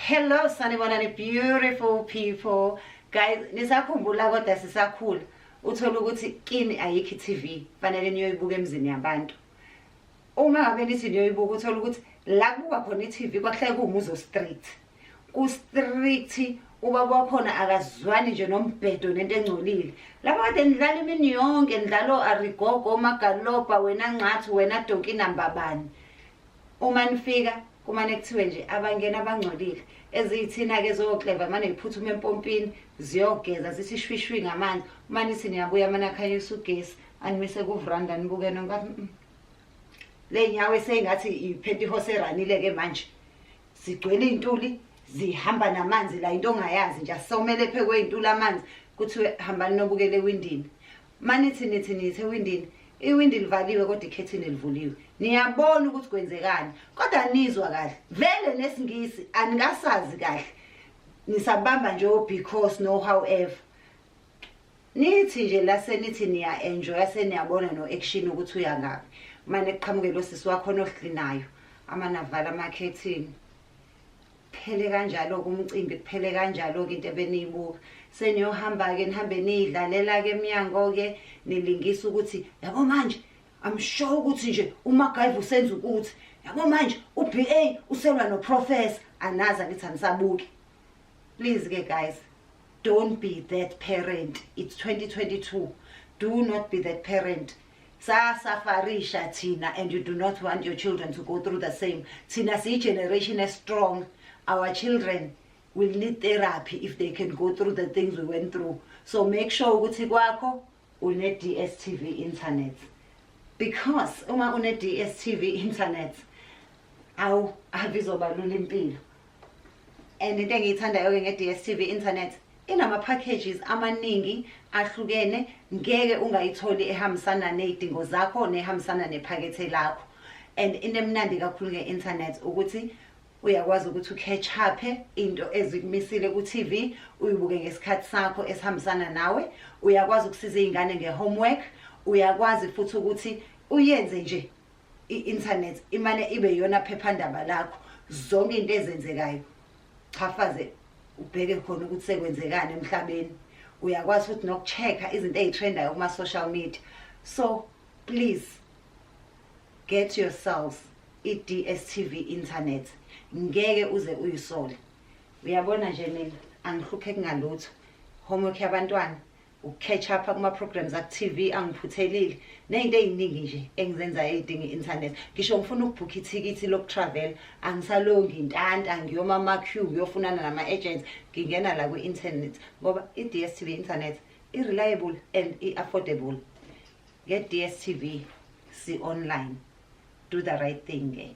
Hello Sanibonani, beautiful people. Guys, nisakhumbula kodwa sisakhula. Uthola ukuthi kini ayikho TV, fanele niyoyibuka emzini yabantu. Uma ngabe nithi niyoyibuka uthola ukuthi la kubuka khona iTV kwahleke kumuzo street. Ku street ubaba wakhona akazwani nje nombhedo nento engcolile. Lapha kade nidlala imini yonke, nidlalo arigogo, magaloba, wena nqathi, wena donki namba bani. Uma nifika kumane kuthiwe nje abangena abangcolile ezithina ke zokleva manje iphuthume empompini ziyogeza zithi shwishwi ngamanzi uma nithi niyabuya mana khanyisa ugesi animise ku veranda nibuke nongathi le nyawo esengathi iphenti hose ranile ke manje sigcwele intuli zihamba namanzi la into ongayazi nje asomele phe kwezintuli amanzi kuthiwe hambani nobukele ewindini manithi nithi ewindini iwindi livaliwe kodwa ikhethini livuliwe niyabona ukuthi kwenzekani kodwa nizwa kahle vele nesingisi aningasazi kahle nisabamba nje because no however nithi nje la senithi niya enjoy seniyabona no action ukuthi uyangapi manje kuqhamuke lo sisi wakho nohlinayo amanavala marketing phele kanjalo kumcimbi kuphele kanjalo ke into ebeniyibuka seniyohamba ke nihambe nidlalela ke eminyango ke nilingisa ukuthi yabo manje I'm sure ukuthi nje uMagaiva usenza ukuthi yabo manje uBA uselwa no professor anaza lithi anisabuki. Please ke guys, don't be that parent. It's 2022. Do not be that parent. Safarisha thina and you do not want your children to go through the same. Thina si generation is strong. Our children will need therapy if they can go through the things we went through. So make sure ukuthi kwakho une DStv Internet. Because uma une DStv Internet awu avizobalula impilo. And into engiyithandayo ke ngeDStv Internet inama packages amaningi ahlukene ngeke ungayitholi ehambisana nezidingo zakho nehambisana nephakethe lakho. And inemnandi kakhulu ngeInternet ukuthi uyakwazi ukuthi ucatch up into ezikumisile ku TV uyibuke ngesikhathi sakho esihambisana nawe uyakwazi ukusiza izingane ngehomework uyakwazi futhi ukuthi uyenze nje iInternet imane ibe yona phephandaba lakho zonke into ezenzekayo chafaze ubheke khona ukuthi sekwenzekani emhlabeni uyakwazi futhi nokuchecka izinto ezitrendayo kuma social media. So please get yourselves iDStv Internet ngeke uze uyisole. Uyabona nje mina angihlupheki ngalutho homework yabantwana ukcatch up kuma programs ak TV angiphuthelile nezinto eziningi nje engizenza ezidinga iInternet. Ngisho ngifuna ukubooka ithikithi lokutravel angisalongi intanta ngiyoma maqueue ngiyofunana nama agents ngingena la ku-internet ngoba iDStv Internet i-reliable and i-affordable. Get DStv, see online, do the right thing.